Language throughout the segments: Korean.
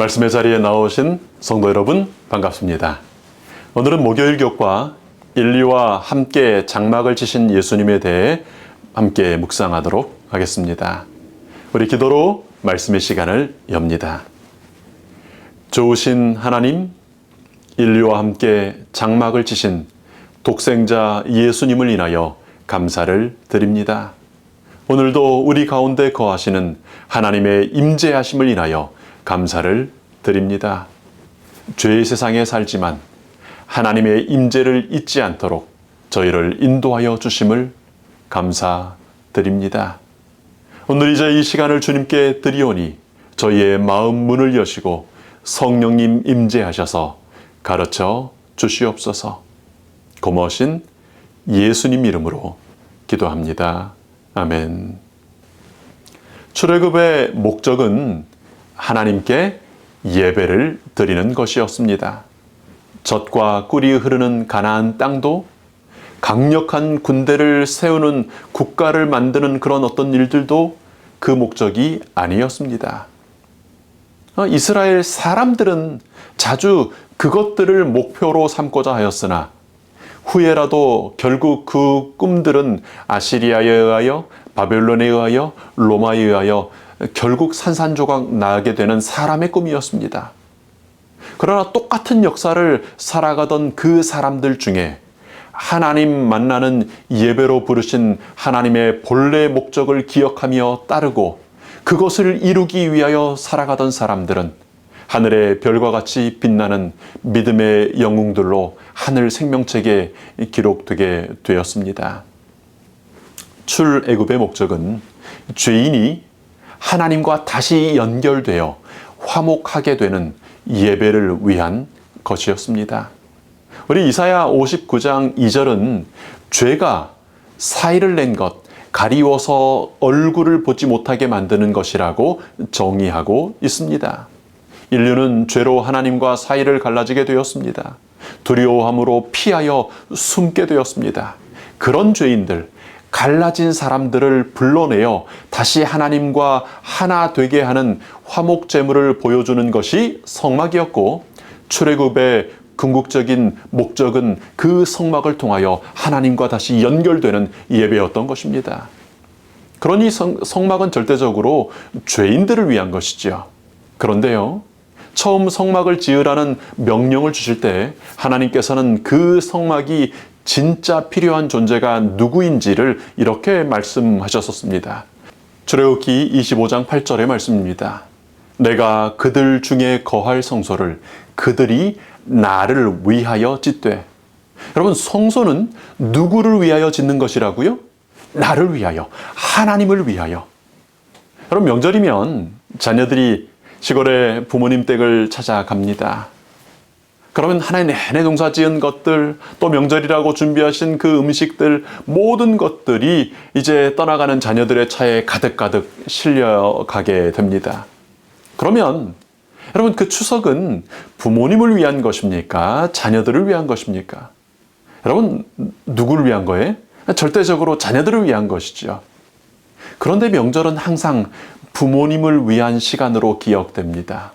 말씀의 자리에 나오신 성도 여러분 반갑습니다. 오늘은 목요일 교과 인류와 함께 장막을 지신 예수님에 대해 함께 묵상하도록 하겠습니다. 우리 기도로 말씀의 시간을 엽니다. 좋으신 하나님, 인류와 함께 장막을 지신 독생자 예수님을 인하여 감사를 드립니다. 오늘도 우리 가운데 거하시는 하나님의 임재하심을 인하여 감사를 드립니다. 죄의 세상에 살지만 하나님의 임재를 잊지 않도록 저희를 인도하여 주심을 감사드립니다. 오늘 이제 이 시간을 주님께 드리오니 저희의 마음 문을 여시고 성령님 임재하셔서 가르쳐 주시옵소서. 고마우신 예수님 이름으로 기도합니다. 아멘. 출애굽의 목적은 하나님께 예배를 드리는 것이었습니다. 젖과 꿀이 흐르는 가나안 땅도 강력한 군대를 세우는 국가를 만드는 그런 어떤 일들도 그 목적이 아니었습니다. 이스라엘 사람들은 자주 그것들을 목표로 삼고자 하였으나 후에라도 결국 그 꿈들은 아시리아에 의하여, 바벨론에 의하여, 로마에 의하여 결국 산산조각 나게 되는 사람의 꿈이었습니다. 그러나 똑같은 역사를 살아가던 그 사람들 중에 하나님 만나는 예배로 부르신 하나님의 본래 목적을 기억하며 따르고 그것을 이루기 위하여 살아가던 사람들은 하늘의 별과 같이 빛나는 믿음의 영웅들로 하늘 생명책에 기록되게 되었습니다. 출애굽의 목적은 죄인이 하나님과 다시 연결되어 화목하게 되는 예배를 위한 것이었습니다. 우리 이사야 59장 2절은 죄가 사이를 낸 것, 가리워서 얼굴을 보지 못하게 만드는 것이라고 정의하고 있습니다. 인류는 죄로 하나님과 사이를 갈라지게 되었습니다. 두려워함으로 피하여 숨게 되었습니다. 그런 죄인들, 갈라진 사람들을 불러내어 다시 하나님과 하나 되게 하는 화목제물을 보여주는 것이 성막이었고, 출애굽의 궁극적인 목적은 그 성막을 통하여 하나님과 다시 연결되는 예배였던 것입니다. 그러니 성막은 절대적으로 죄인들을 위한 것이죠. 그런데요, 처음 성막을 지으라는 명령을 주실 때 하나님께서는 그 성막이 진짜 필요한 존재가 누구인지를 이렇게 말씀하셨었습니다. 출애굽기 25장 8절의 말씀입니다. 내가 그들 중에 거할 성소를 그들이 나를 위하여 짓되. 여러분, 성소는 누구를 위하여 짓는 것이라고요? 나를 위하여, 하나님을 위하여. 여러분, 명절이면 자녀들이 시골에 부모님 댁을 찾아갑니다. 그러면 한 해 내내 농사 지은 것들, 또 명절이라고 준비하신 그 음식들, 모든 것들이 이제 떠나가는 자녀들의 차에 가득가득 실려가게 됩니다. 그러면 여러분, 그 추석은 부모님을 위한 것입니까? 자녀들을 위한 것입니까? 여러분, 누구를 위한 거예요? 절대적으로 자녀들을 위한 것이죠. 그런데 명절은 항상 부모님을 위한 시간으로 기억됩니다.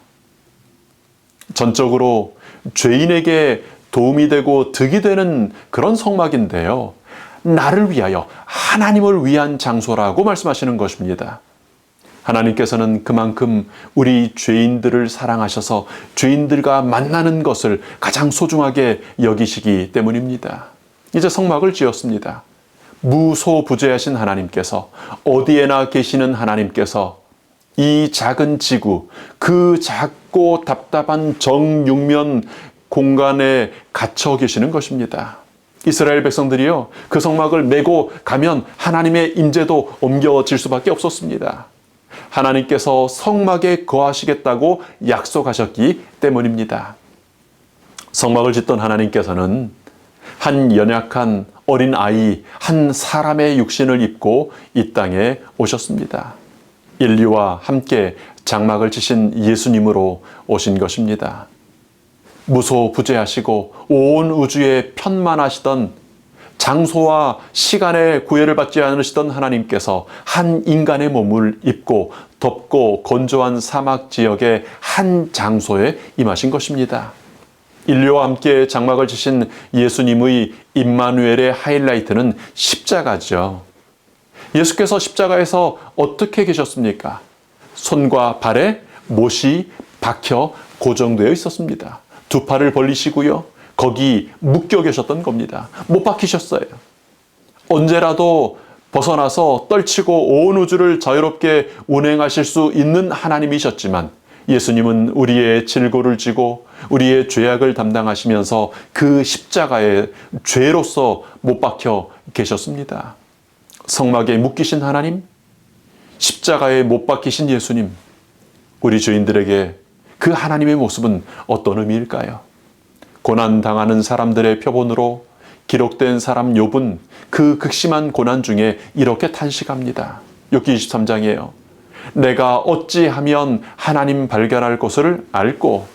전적으로 죄인에게 도움이 되고 득이 되는 그런 성막인데요, 나를 위하여, 하나님을 위한 장소라고 말씀하시는 것입니다. 하나님께서는 그만큼 우리 죄인들을 사랑하셔서 죄인들과 만나는 것을 가장 소중하게 여기시기 때문입니다. 이제 성막을 지었습니다. 무소부재하신 하나님께서, 어디에나 계시는 하나님께서 이 작은 지구, 그 작고 답답한 정육면 공간에 갇혀 계시는 것입니다. 이스라엘 백성들이요, 그 성막을 메고 가면 하나님의 임재도 옮겨질 수밖에 없었습니다. 하나님께서 성막에 거하시겠다고 약속하셨기 때문입니다. 성막을 짓던 하나님께서는 한 연약한 어린 아이, 한 사람의 육신을 입고 이 땅에 오셨습니다. 인류와 함께 장막을 지신 예수님으로 오신 것입니다. 무소부재하시고 온 우주에 편만하시던 장소와 시간의 구애를 받지 않으시던 하나님께서 한 인간의 몸을 입고 덥고 건조한 사막 지역의 한 장소에 임하신 것입니다. 인류와 함께 장막을 지신 예수님의 임마누엘의 하이라이트는 십자가죠. 예수께서 십자가에서 어떻게 계셨습니까? 손과 발에 못이 박혀 고정되어 있었습니다. 두 팔을 벌리시고요. 거기 묶여 계셨던 겁니다. 못 박히셨어요. 언제라도 벗어나서 떨치고 온 우주를 자유롭게 운행하실 수 있는 하나님이셨지만 예수님은 우리의 질고를 지고 우리의 죄악을 담당하시면서 그 십자가에 죄로서 못 박혀 계셨습니다. 성막에 묶이신 하나님, 십자가에 못 박히신 예수님, 우리 죄인들에게 그 하나님의 모습은 어떤 의미일까요? 고난당하는 사람들의 표본으로 기록된 사람 욥은 그 극심한 고난 중에 이렇게 탄식합니다. 욥기 23장이에요. 내가 어찌하면 하나님 발견할 곳을 알고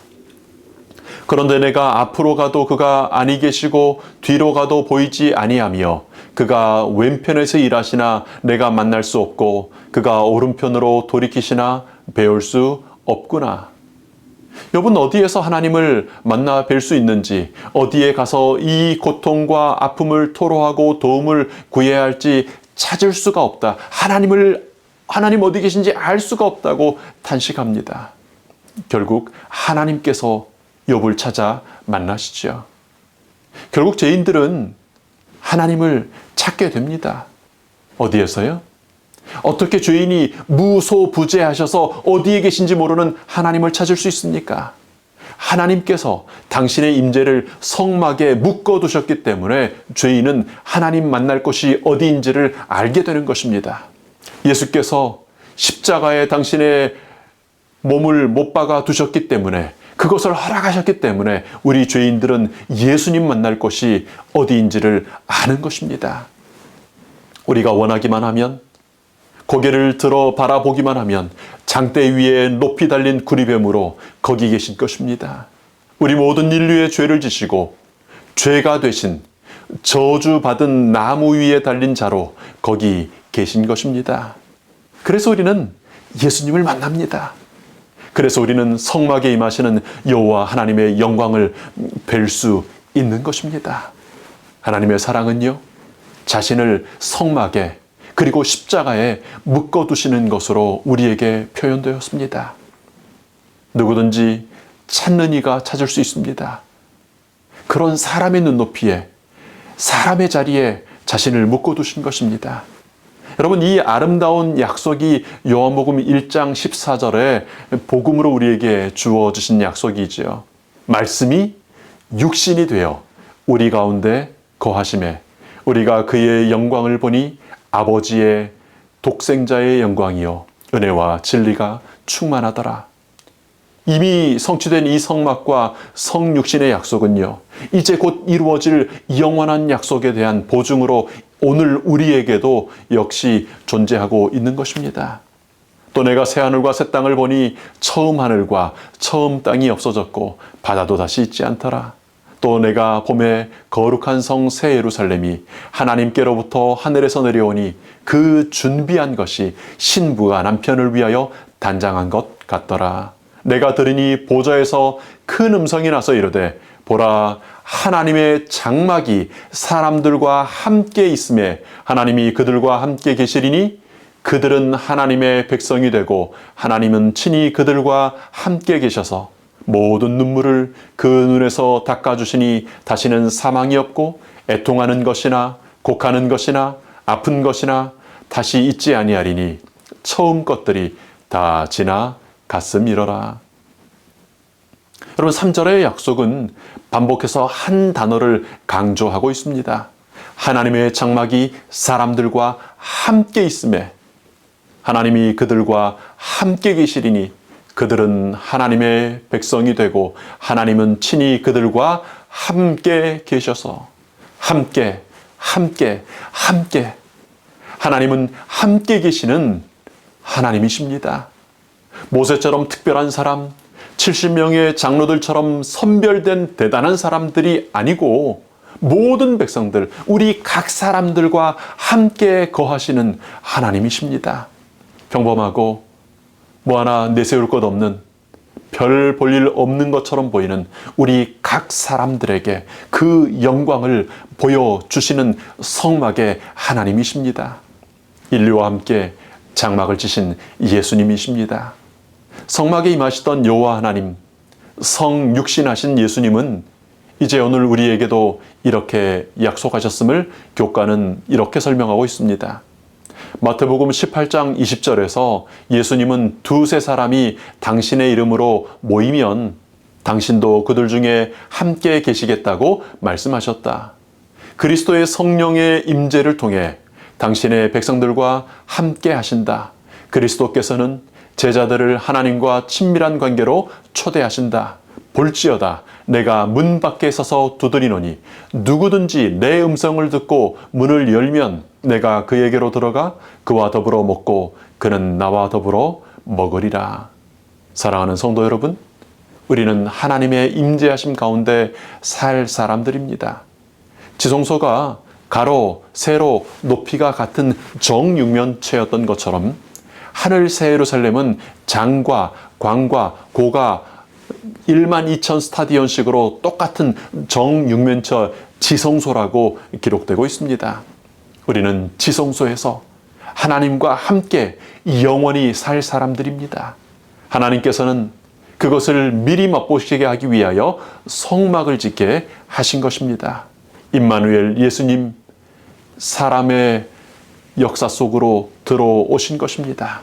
그런데 내가 앞으로 가도 그가 아니 계시고 뒤로 가도 보이지 아니하며 그가 왼편에서 일하시나 내가 만날 수 없고 그가 오른편으로 돌이키시나 배울 수 없구나. 욥은 어디에서 하나님을 만나 뵐 수 있는지, 어디에 가서 이 고통과 아픔을 토로하고 도움을 구해야 할지 찾을 수가 없다. 하나님 어디 계신지 알 수가 없다고 탄식합니다. 결국 하나님께서 욥을 찾아 만나시죠. 결국 죄인들은 하나님을 찾게 됩니다. 어디에서요? 어떻게 죄인이 무소부재하셔서 어디에 계신지 모르는 하나님을 찾을 수 있습니까? 하나님께서 당신의 임재를 성막에 묶어두셨기 때문에 죄인은 하나님 만날 곳이 어디인지를 알게 되는 것입니다. 예수께서 십자가에 당신의 몸을 못 박아 두셨기 때문에 그것을 허락하셨기 때문에 우리 죄인들은 예수님 만날 곳이 어디인지를 아는 것입니다. 우리가 원하기만 하면 고개를 들어 바라보기만 하면 장대 위에 높이 달린 구리뱀으로 거기 계신 것입니다. 우리 모든 인류의 죄를 지시고 죄가 되신 저주받은 나무 위에 달린 자로 거기 계신 것입니다. 그래서 우리는 예수님을 만납니다. 그래서 우리는 성막에 임하시는 여호와 하나님의 영광을 뵐 수 있는 것입니다. 하나님의 사랑은요, 자신을 성막에 그리고 십자가에 묶어두시는 것으로 우리에게 표현되었습니다. 누구든지 찾는 이가 찾을 수 있습니다. 그런 사람의 눈높이에, 사람의 자리에 자신을 묶어두신 것입니다. 여러분, 이 아름다운 약속이 요한복음 1장 14절에 복음으로 우리에게 주어지신 약속이지요. 말씀이 육신이 되어 우리 가운데 거하심에 우리가 그의 영광을 보니 아버지의 독생자의 영광이요 은혜와 진리가 충만하더라. 이미 성취된 이 성막과 성육신의 약속은요, 이제 곧 이루어질 영원한 약속에 대한 보증으로 오늘 우리에게도 역시 존재하고 있는 것입니다. 또 내가 새하늘과 새 땅을 보니 처음 하늘과 처음 땅이 없어졌고 바다도 다시 있지 않더라. 또 내가 봄에 거룩한 성 새 예루살렘이 하나님께로부터 하늘에서 내려오니 그 준비한 것이 신부가 남편을 위하여 단장한 것 같더라. 내가 들으니 보좌에서 큰 음성이 나서 이르되 보라, 하나님의 장막이 사람들과 함께 있음에 하나님이 그들과 함께 계시리니 그들은 하나님의 백성이 되고 하나님은 친히 그들과 함께 계셔서 모든 눈물을 그 눈에서 닦아주시니 다시는 사망이 없고 애통하는 것이나 곡하는 것이나 아픈 것이나 다시 있지 아니하리니 처음 것들이 다 지나갔음이로라. 여러분, 3절의 약속은 반복해서 한 단어를 강조하고 있습니다. 하나님의 장막이 사람들과 함께 있음에 하나님이 그들과 함께 계시리니 그들은 하나님의 백성이 되고 하나님은 친히 그들과 함께 계셔서 함께 하나님은 함께 계시는 하나님이십니다. 모세처럼 특별한 사람, 70명의 장로들처럼 선별된 대단한 사람들이 아니고 모든 백성들, 우리 각 사람들과 함께 거하시는 하나님이십니다. 평범하고 뭐 하나 내세울 것 없는, 별 볼 일 없는 것처럼 보이는 우리 각 사람들에게 그 영광을 보여주시는 성막의 하나님이십니다. 인류와 함께 장막을 지신 예수님이십니다. 성막에 임하시던 여호와 하나님, 성육신하신 예수님은 이제 오늘 우리에게도 이렇게 약속하셨음을 교과는 이렇게 설명하고 있습니다. 마태복음 18장 20절에서 예수님은 두세 사람이 당신의 이름으로 모이면 당신도 그들 중에 함께 계시겠다고 말씀하셨다. 그리스도의 성령의 임재를 통해 당신의 백성들과 함께 하신다. 그리스도께서는 제자들을 하나님과 친밀한 관계로 초대하신다. 볼지어다 내가 문 밖에 서서 두드리노니 누구든지 내 음성을 듣고 문을 열면 내가 그에게로 들어가 그와 더불어 먹고 그는 나와 더불어 먹으리라. 사랑하는 성도 여러분, 우리는 하나님의 임재하심 가운데 살 사람들입니다. 지성소가 가로, 세로, 높이가 같은 정육면체였던 것처럼 하늘 새 예루살렘은 장과 광과 고가 12,000 스타디온식으로 똑같은 정육면체 지성소라고 기록되고 있습니다. 우리는 지성소에서 하나님과 함께 영원히 살 사람들입니다. 하나님께서는 그것을 미리 맛보시게 하기 위하여 성막을 짓게 하신 것입니다. 임마누엘 예수님, 사람의 역사 속으로 들어오신 것입니다.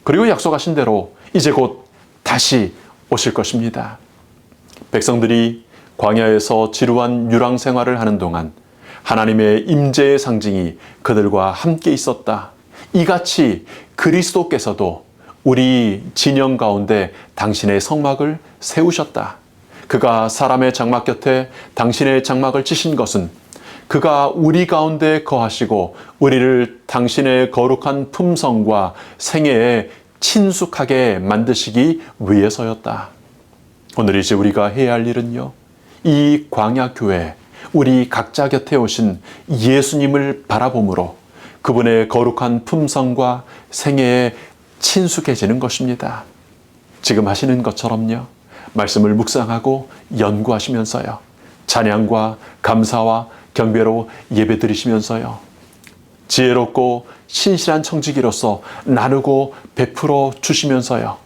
그리고 약속하신 대로 이제 곧 다시 오실 것입니다. 백성들이 광야에서 지루한 유랑 생활을 하는 동안 하나님의 임재의 상징이 그들과 함께 있었다. 이같이 그리스도께서도 우리 진영 가운데 당신의 성막을 세우셨다. 그가 사람의 장막 곁에 당신의 장막을 치신 것은 그가 우리 가운데 거하시고 우리를 당신의 거룩한 품성과 생애에 친숙하게 만드시기 위해서였다. 오늘 이제 우리가 해야 할 일은요, 이 광야교회 우리 각자 곁에 오신 예수님을 바라봄으로 그분의 거룩한 품성과 생애에 친숙해지는 것입니다. 지금 하시는 것처럼요, 말씀을 묵상하고 연구하시면서요, 찬양과 감사와 경배로 예배드리시면서요, 지혜롭고 신실한 청지기로서 나누고 베풀어 주시면서요,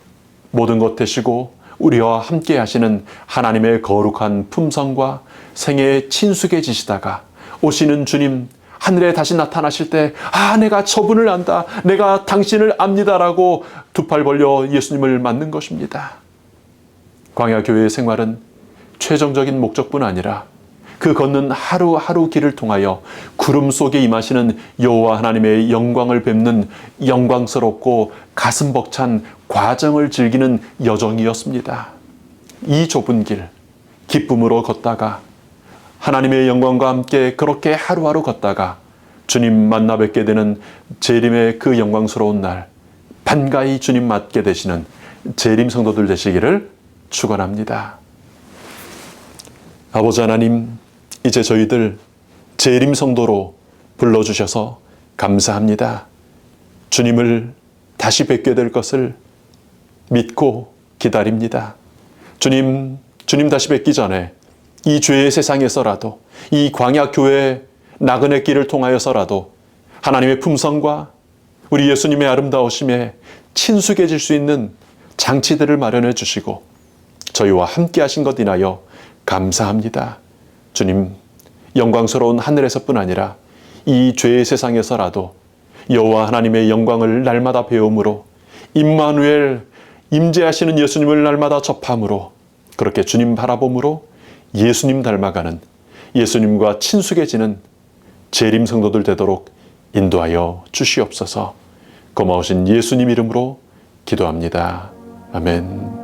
모든 것 되시고 우리와 함께 하시는 하나님의 거룩한 품성과 생애에 친숙해지시다가 오시는 주님 하늘에 다시 나타나실 때 내가 저분을 안다, 내가 당신을 압니다라고 두 팔 벌려 예수님을 맞는 것입니다. 광야교회의 생활은 최종적인 목적뿐 아니라 그 걷는 하루하루 길을 통하여 구름 속에 임하시는 여호와 하나님의 영광을 뵙는 영광스럽고 가슴 벅찬 과정을 즐기는 여정이었습니다. 이 좁은 길, 기쁨으로 걷다가 하나님의 영광과 함께 그렇게 하루하루 걷다가 주님 만나 뵙게 되는 재림의 그 영광스러운 날, 반가이 주님 맞게 되시는 재림 성도들 되시기를 축원합니다. 아버지 하나님, 이제 저희들 재림 성도로 불러주셔서 감사합니다. 주님을 다시 뵙게 될 것을 믿고 기다립니다. 주님 다시 뵙기 전에 이 죄의 세상에서라도, 이 광야교회 나그네 길을 통하여서라도 하나님의 품성과 우리 예수님의 아름다우심에 친숙해질 수 있는 장치들을 마련해 주시고 저희와 함께 하신 것 인하여 감사합니다. 주님, 영광스러운 하늘에서뿐 아니라 이 죄의 세상에서라도 여호와 하나님의 영광을 날마다 배움으로 임마누엘, 임재하시는 예수님을 날마다 접함으로 그렇게 주님 바라봄으로 예수님 닮아가는, 예수님과 친숙해지는 재림 성도들 되도록 인도하여 주시옵소서. 고마우신 예수님 이름으로 기도합니다. 아멘.